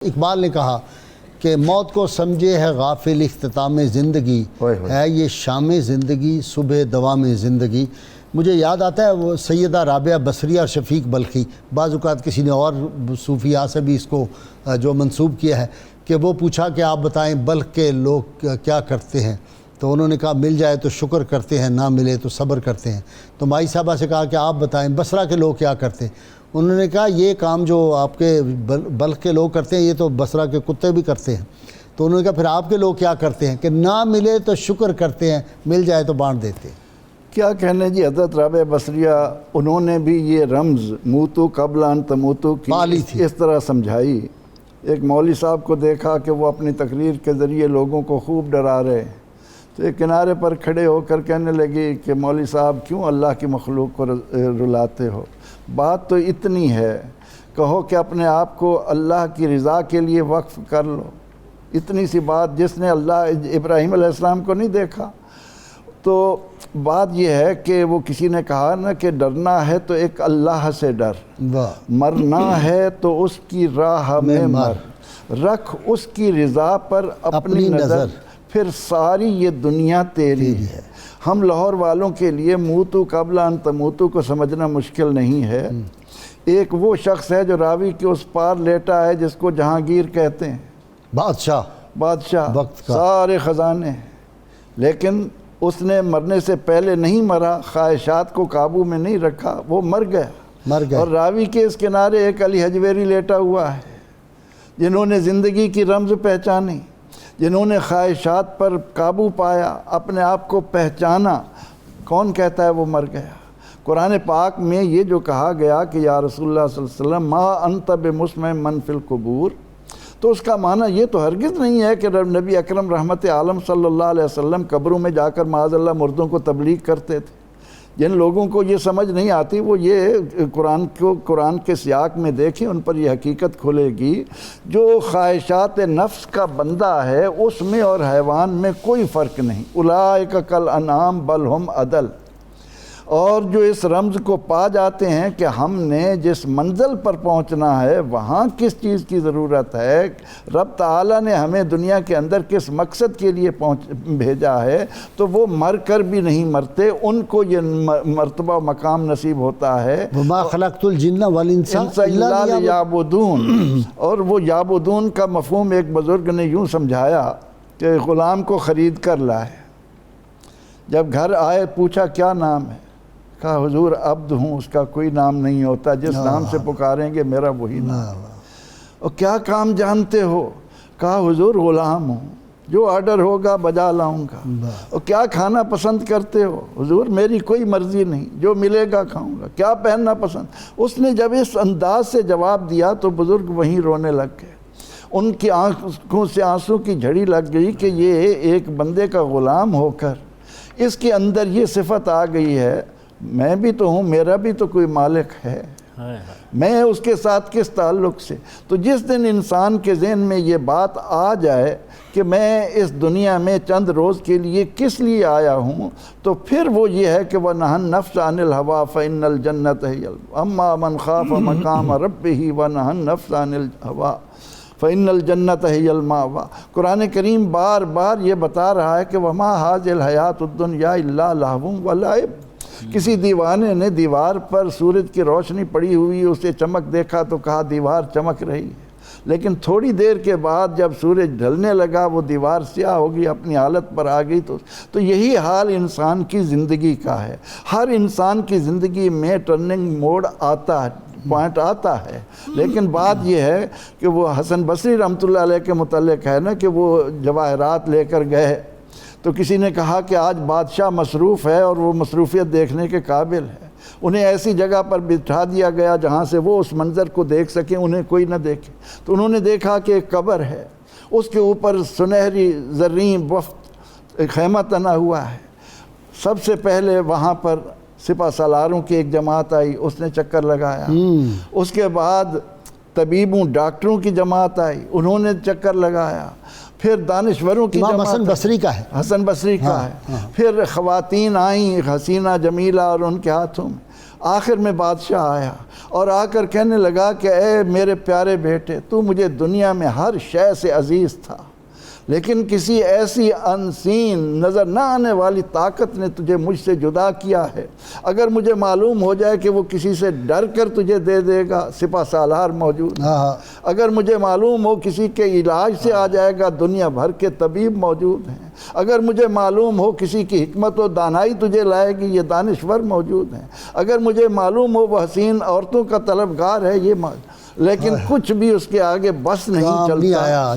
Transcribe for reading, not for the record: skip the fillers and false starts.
اقبال نے کہا کہ موت کو سمجھے ہے غافل اختتام زندگی، ہے یہ شام زندگی صبح دوام زندگی۔ مجھے یاد آتا ہے وہ سیدہ رابعہ بصریہ اور شفیق بلخی، بعض اوقات کسی نے اور صوفیاء سے بھی اس کو جو منسوب کیا ہے کہ وہ پوچھا کہ آپ بتائیں بلخ کے لوگ کیا کرتے ہیں، تو انہوں نے کہا مل جائے تو شکر کرتے ہیں، نہ ملے تو صبر کرتے ہیں۔ تو مائی صاحبہ سے کہا کہ آپ بتائیں بصرہ کے لوگ کیا کرتے ہیں، انہوں نے کہا یہ کام جو آپ کے بلخ کے لوگ کرتے ہیں یہ تو بصرہ کے کتے بھی کرتے ہیں۔ تو انہوں نے کہا پھر آپ کے لوگ کیا کرتے ہیں کہ نہ ملے تو شکر کرتے ہیں، مل جائے تو بانٹ دیتے ہیں۔ کیا کہنے جی، حضرت رابعہ بصریہ انہوں نے بھی یہ رمز موتو قبل ان تموتو کی اس طرح سمجھائی۔ ایک مولوی صاحب کو دیکھا کہ وہ اپنی تقریر کے ذریعے لوگوں کو خوب ڈرا رہے ہیں، تو ایک کنارے پر کھڑے ہو کر کہنے لگی کہ مولوی صاحب کیوں اللہ کی مخلوق کو رلاتے ہو، بات تو اتنی ہے، کہو کہ اپنے آپ کو اللہ کی رضا کے لیے وقف کر لو۔ اتنی سی بات، جس نے اللہ ابراہیم علیہ السلام کو نہیں دیکھا۔ تو بات یہ ہے کہ وہ کسی نے کہا نا کہ ڈرنا ہے تو ایک اللہ سے ڈر، مرنا ہے تو اس کی راہ میں مر، رکھ اس کی رضا پر اپنی نظر، پھر ساری یہ دنیا تیری ہے۔ ہم لاہور والوں کے لیے موتو قبل ان تموتو کو سمجھنا مشکل نہیں ہے۔ ایک وہ شخص ہے جو راوی کے اس پار لیٹا ہے جس کو جہانگیر کہتے ہیں، بادشاہ وقت کا، سارے خزانے، لیکن اس نے مرنے سے پہلے نہیں مرا، خواہشات کو قابو میں نہیں رکھا، وہ مر گیا۔ اور راوی کے اس کنارے ایک علی حجویری لیٹا ہوا ہے، جنہوں نے زندگی کی رمز پہچانی، جنہوں نے خواہشات پر قابو پایا، اپنے آپ کو پہچانا۔ کون کہتا ہے وہ مر گیا؟ قرآن پاک میں یہ جو کہا گیا کہ یا رسول اللہ صلی اللہ علیہ وسلم ما انت بمسمع من فی القبور، تو اس کا معنی یہ تو ہرگز نہیں ہے کہ نبی اکرم رحمت عالم صلی اللہ علیہ وسلم قبروں میں جا کر معاذ اللہ مردوں کو تبلیغ کرتے تھے۔ جن لوگوں کو یہ سمجھ نہیں آتی وہ یہ قرآن کے سیاق میں دیکھیں، ان پر یہ حقیقت کھلے گی۔ جو خواہشات نفس کا بندہ ہے اس میں اور حیوان میں کوئی فرق نہیں، اولئک کالانعام بل ہم اضل۔ اور جو اس رمز کو پا جاتے ہیں کہ ہم نے جس منزل پر پہنچنا ہے وہاں کس چیز کی ضرورت ہے، رب تعالیٰ نے ہمیں دنیا کے اندر کس مقصد کے لیے بھیجا ہے، تو وہ مر کر بھی نہیں مرتے، ان کو یہ مرتبہ و مقام نصیب ہوتا ہے۔ وَمَا خَلَقْتُ الْجِنَّ وَالْإِنسَ إِلَّا لِيَعْبُدُونَ۔ اور وہ یعبدون کا مفہوم ایک بزرگ نے یوں سمجھایا کہ غلام کو خرید کر لائے، جب گھر آئے پوچھا کیا نام ہے، کہا حضور عبد ہوں، اس کا کوئی نام نہیں ہوتا، جس نام سے پکاریں گے میرا وہی نام۔ اور کیا کام جانتے ہو، کہا حضور غلام ہوں، جو آرڈر ہوگا بجا لاؤں گا۔ اور کیا کھانا پسند کرتے ہو، حضور میری کوئی مرضی نہیں، جو ملے گا کھاؤں گا۔ کیا پہننا پسند، اس نے جب اس انداز سے جواب دیا تو بزرگ وہیں رونے لگ گئے، ان کی آنکھوں سے آنسوں کی جھڑی لگ گئی کہ یہ ایک بندے کا غلام ہو کر اس کے اندر یہ صفت آ گئی ہے، میں بھی تو ہوں، میرا بھی تو کوئی مالک ہے، میں اس کے ساتھ کس تعلق سے۔ تو جس دن انسان کے ذہن میں یہ بات آ جائے کہ میں اس دنیا میں چند روز کے لیے کس لیے آیا ہوں، تو پھر وہ یہ ہے کہ وَنَهَا النَّفْسَ عَنِ الْهَوَىٰ فَإِنَّ الْجَنَّةَ هِيَ أَمَّا مَنْ خَافَ مَقَامَ رَبِّهِ وَنَهَا النَّفْسَ عَنِ الْهَوَىٰ فَإِنَّ الْجَنَّةَ هِيَ الْمَأْوَىٰ۔ قرآن کریم بار بار یہ بتا رہا ہے کہ وَمَا هَٰذِهِ الْحَيَاةُ الدُّنْيَا إِلَّا لَهْوٌ وَلَعِبٌ۔ کسی دیوانے نے دیوار پر سورج کی روشنی پڑی ہوئی اسے چمک دیکھا تو کہا دیوار چمک رہی ہے، لیکن تھوڑی دیر کے بعد جب سورج ڈھلنے لگا وہ دیوار سیاہ ہوگی، اپنی حالت پر آ گئی۔ تو یہی حال انسان کی زندگی کا ہے۔ ہر انسان کی زندگی میں ٹرننگ موڈ آتا ہے، پوائنٹ آتا ہے، لیکن بات یہ ہے کہ وہ حسن بصری رحمۃ اللہ علیہ کے متعلق ہے نا کہ وہ جواہرات لے کر گئے تو کسی نے کہا کہ آج بادشاہ مصروف ہے اور وہ مصروفیت دیکھنے کے قابل ہے، انہیں ایسی جگہ پر بٹھا دیا گیا جہاں سے وہ اس منظر کو دیکھ سکیں، انہیں کوئی نہ دیکھے۔ تو انہوں نے دیکھا کہ ایک قبر ہے، اس کے اوپر سنہری زرین وفد خیمہ تنا ہوا ہے۔ سب سے پہلے وہاں پر سپہ سالاروں کی ایک جماعت آئی، اس نے چکر لگایا۔ اس کے بعد طبیبوں ڈاکٹروں کی جماعت آئی، انہوں نے چکر لگایا۔ پھر دانشوروں کی جماعت، حسن بصری کا ہے، حسن بصری کا ہے۔ پھر خواتین آئیں حسینہ جمیلہ اور ان کے ہاتھوں میں، آخر میں بادشاہ آیا اور آ کر کہنے لگا کہ اے میرے پیارے بیٹے، تو مجھے دنیا میں ہر شے سے عزیز تھا، لیکن کسی ایسی انسین نظر نہ آنے والی طاقت نے تجھے مجھ سے جدا کیا ہے۔ اگر مجھے معلوم ہو جائے کہ وہ کسی سے ڈر کر تجھے دے دے گا، سپہ سالار موجود ہے۔ اگر مجھے معلوم ہو کسی کے علاج سے آ جائے گا، دنیا بھر کے طبیب موجود ہیں۔ اگر مجھے معلوم ہو کسی کی حکمت و دانائی تجھے لائے گی، یہ دانشور موجود ہیں۔ اگر مجھے معلوم ہو وہ حسین عورتوں کا طلبگار ہے، یہ لیکن کچھ بھی اس کے آگے بس نہیں چلتا۔